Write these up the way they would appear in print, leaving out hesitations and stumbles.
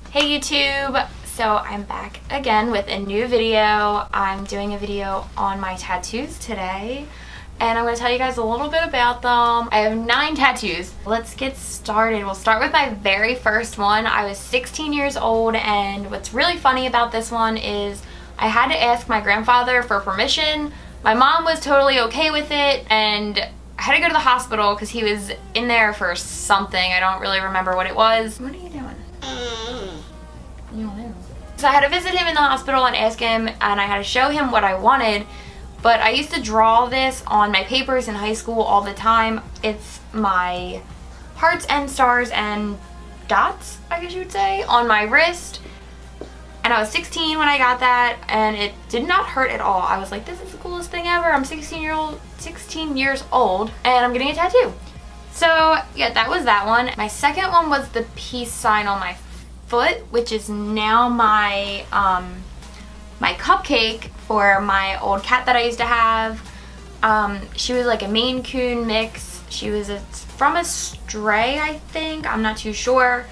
Hey YouTube, so I'm back again with a new video. I'm doing a video on my tattoos today, and I'm going to tell you guys a little bit about them. I have 9 tattoos. Let's get started. We'll start with my very first one. I was 16 years old, and what's really funny about this one is I had to ask my grandfather for permission. My mom was totally okay with it, and I had to go to the hospital because he was in there for something. I don't really remember what it was. What are you doing? You don't know. So I had to visit him in the hospital and ask him, and I had to show him what I wanted. But I used to draw this on my papers in high school all the time. It's my hearts and stars and dots, I guess you would say, on my wrist. And I was 16 when I got that, and it did not hurt at all. I was like, this is the coolest thing ever. I'm 16 years old, and I'm getting a tattoo. So yeah, that was that one. My second one was the peace sign on my foot, which is now my my cupcake for my old cat that I used to have. She was like a Maine Coon mix. She was from a stray, I think. I'm not too sure.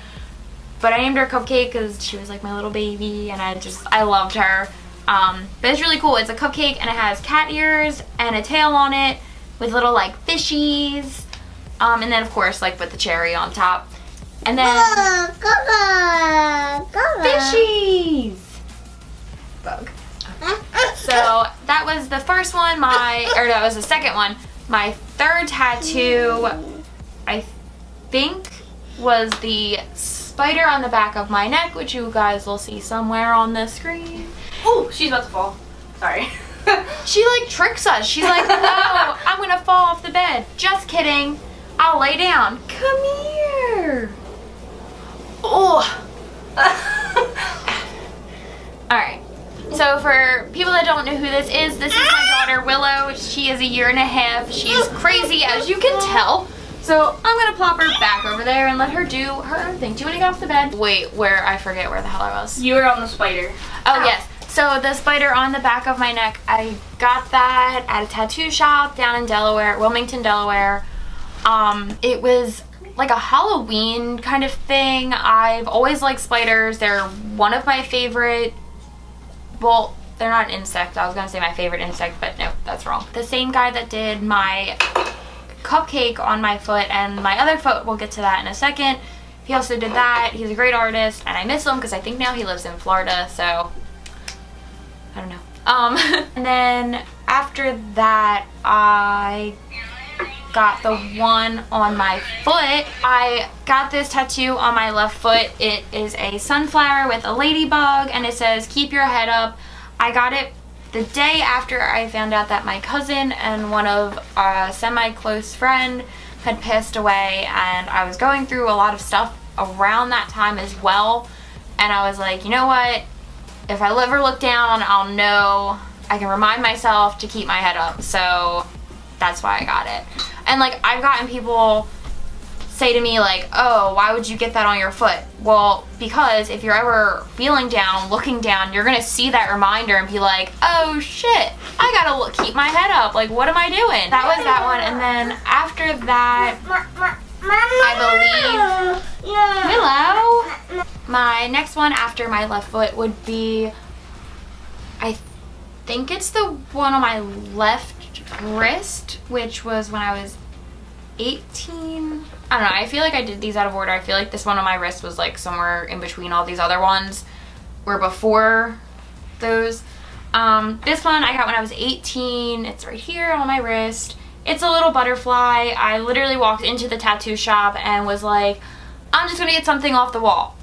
But I named her Cupcake because she was like my little baby, and I loved her. But it's really cool. It's a cupcake, and it has cat ears and a tail on it with little like fishies. And then of course like with the cherry on top. And then fishies! Bug. So that was the first one, that was the second one. My third tattoo, I think, was the spider on the back of my neck, which you guys will see somewhere on the screen. Oh, she's about to fall. Sorry. She like tricks us. She's like, oh, I'm gonna fall off the bed. Just kidding. I'll lay down. Come here. Oh. Alright. So for people that don't know who this is my daughter Willow. She is 1.5 years. She's crazy, as you can tell. So I'm gonna plop her back over there and let her do her own thing. Do you wanna get off the bed? Wait, I forget where the hell I was. You were on the spider. Oh, yes. So the spider on the back of my neck, I got that at a tattoo shop down in Delaware, Wilmington, Delaware. It was like a Halloween kind of thing. I've always liked spiders. They're one of my favorite, well, they're not an insect. I was gonna say my favorite insect, but no, that's wrong. The same guy that did my cupcake on my foot and my other foot, we'll get to that in a second. He also did that. He's a great artist, and I miss him because I think now he lives in Florida, so I don't know. And then after that, I got the one on my foot. I got this tattoo on my left foot. It is a sunflower with a ladybug, and it says, keep your head up. I got it the day after I found out that my cousin and one of a semi-close friend had passed away, and I was going through a lot of stuff around that time as well, and I was like, you know what, if I ever look down, I'll know, I can remind myself to keep my head up. So that's why I got it. And like, I've gotten people say to me like, oh, why would you get that on your foot? Well, because if you're ever feeling down, looking down, you're gonna see that reminder and be like, oh shit, I gotta keep my head up. Like, what am I doing? That was that one. And then after that, I believe, hello? My next one after my left foot would be, I think it's the one on my left wrist, which was when I was 18. I don't know, I feel like I did these out of order. I feel like this one on my wrist was like somewhere in between all these other ones, were before those. This one I got when I was 18. It's right here on my wrist. It's a little butterfly. I literally walked into the tattoo shop and was like, I'm just gonna get something off the wall.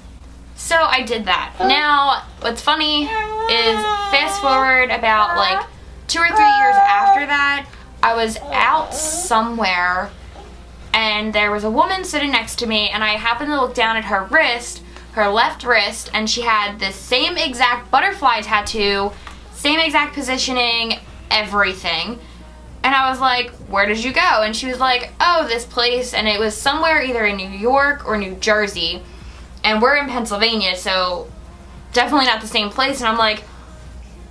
So I did that. Now, what's funny is fast forward about like 2 or 3 years after that, I was out somewhere and there was a woman sitting next to me, and I happened to look down at her wrist, her left wrist, and she had the same exact butterfly tattoo, same exact positioning, everything. And I was like, where did you go? And she was like, oh, this place. And it was somewhere either in New York or New Jersey. And we're in Pennsylvania, so definitely not the same place. And I'm like,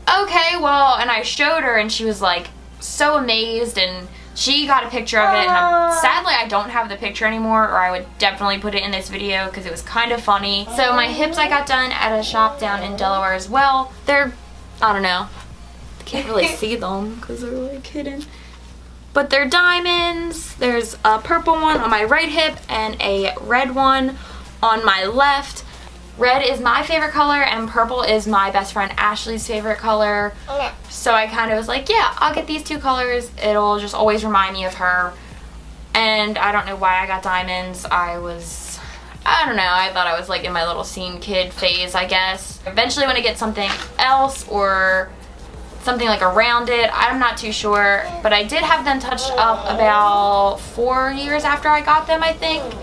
okay, well, and I showed her, and she was like so amazed, and She got a picture of it, and sadly I don't have the picture anymore, or I would definitely put it in this video because it was kind of funny. So my hips I got done at a shop down in Delaware as well. They're, I don't know, can't really see them because they're like hidden. But they're diamonds. There's a purple one on my right hip and a red one on my left. Red is my favorite color and purple is my best friend Ashley's favorite color. So I kind of was like, yeah, I'll get these two colors. It'll just always remind me of her. And I don't know why I got diamonds. I don't know, I thought I was like in my little scene kid phase, I guess. Eventually when I get something else or something like around it, I'm not too sure. But I did have them touched up about 4 years after I got them, I think.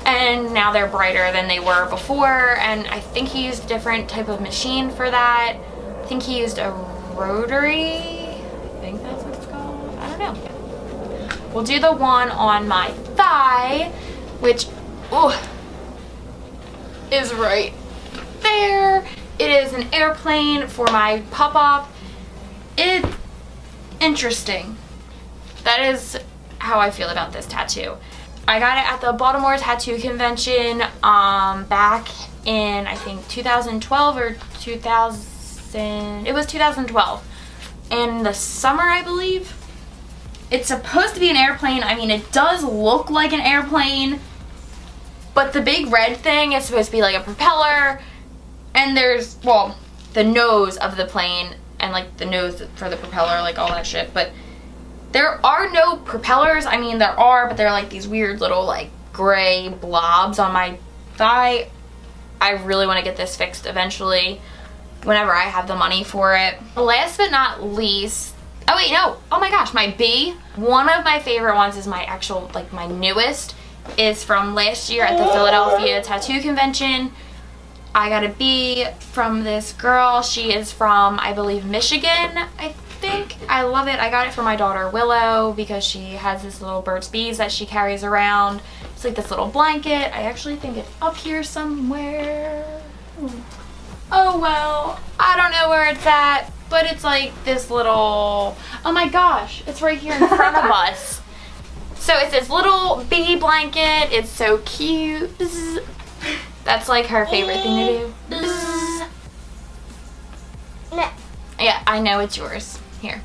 And now they're brighter than they were before, and I think he used a different type of machine for that. I think he used a rotary. I think that's what it's called. I don't know. We'll do the one on my thigh, which is right there. It is an airplane for my pop-up. It's interesting. That is how I feel about this tattoo. I got it at the Baltimore Tattoo Convention back in, I think, 2012 or 2000. It was 2012. In the summer, I believe. It's supposed to be an airplane. I mean, it does look like an airplane. But the big red thing is supposed to be like a propeller. And there's, well, the nose of the plane and like the nose for the propeller, like all that shit. But there are no propellers. I mean, there are, but they're like these weird little like gray blobs on my thigh. I really want to get this fixed eventually whenever I have the money for it. Last but not least, oh wait, no. Oh my gosh, my B. One of my favorite ones is my actual, like my newest, is from last year at the Philadelphia Tattoo Convention. I got a B from this girl. She is from, I believe, Michigan, I think. I love it. I got it for my daughter Willow because she has this little Burt's Bees that she carries around. It's like this little blanket. I actually think it's up here somewhere. Oh well, I don't know where it's at, but it's like this little, oh my gosh, it's right here in front of us. So it's this little bee blanket. It's so cute. Bzz. That's like her favorite thing to do. Bzz. Yeah, I know it's yours. Here.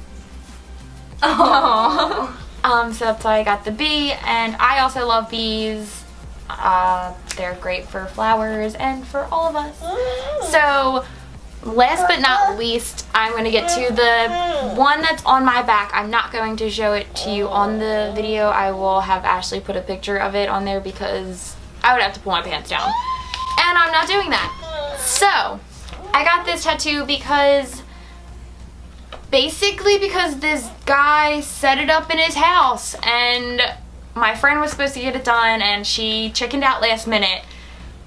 Oh. So that's why I got the bee, and I also love bees. They're great for flowers and for all of us. So last but not least, I'm going to get to the one that's on my back. I'm not going to show it to you on the video. I will have Ashley put a picture of it on there because I would have to pull my pants down. And I'm not doing that. So I got this tattoo because this guy set it up in his house, and my friend was supposed to get it done and she chickened out last minute.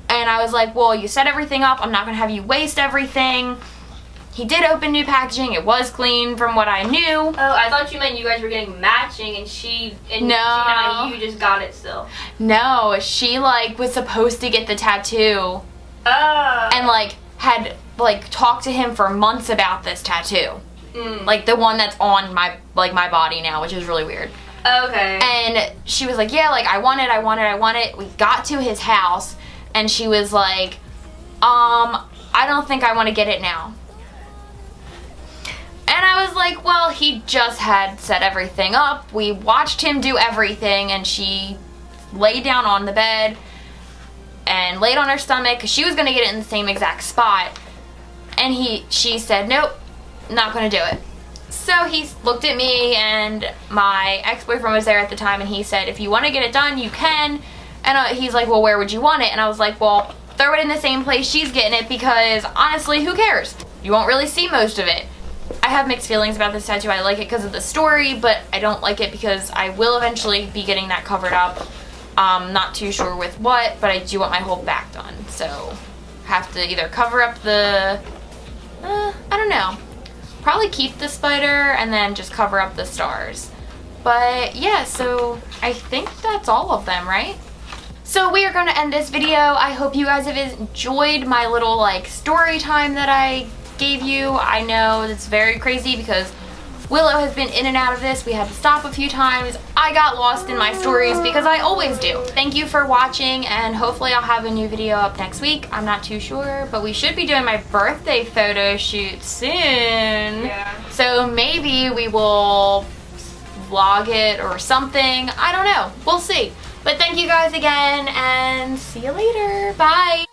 And I was like, well, you set everything up, I'm not gonna have you waste everything. He did open new packaging. It was clean from what I knew. Oh, I thought you meant you guys were getting matching and you just got it still. No, she like was supposed to get the tattoo. Oh. And like had like talked to him for months about this tattoo. Like the one that's on my body now, which is really weird. Okay. And she was like, yeah, like I want it. We got to his house and she was like, I don't think I want to get it now. And I was like, well, he just had set everything up. We watched him do everything, and she laid down on the bed and laid on her stomach because she was going to get it in the same exact spot. And she said, nope, not going to do it. So he looked at me, and my ex-boyfriend was there at the time, and he said, if you want to get it done, you can. And he's like, well, where would you want it? And I was like, well, throw it in the same place she's getting it because honestly, who cares? You won't really see most of it. I have mixed feelings about this tattoo. I like it because of the story, but I don't like it because I will eventually be getting that covered up. Not too sure with what, but I do want my whole back done. So have to either cover up the, I don't know. Probably keep the spider and then just cover up the stars. But yeah, so I think that's all of them, right? So we are going to end this video. I hope you guys have enjoyed my little like story time that I gave you. I know it's very crazy because Willow has been in and out of this. We had to stop a few times. I got lost in my stories because I always do. Thank you for watching, and hopefully I'll have a new video up next week. I'm not too sure, but we should be doing my birthday photo shoot soon. Yeah. So maybe we will vlog it or something. I don't know. We'll see. But thank you guys again, and see you later. Bye.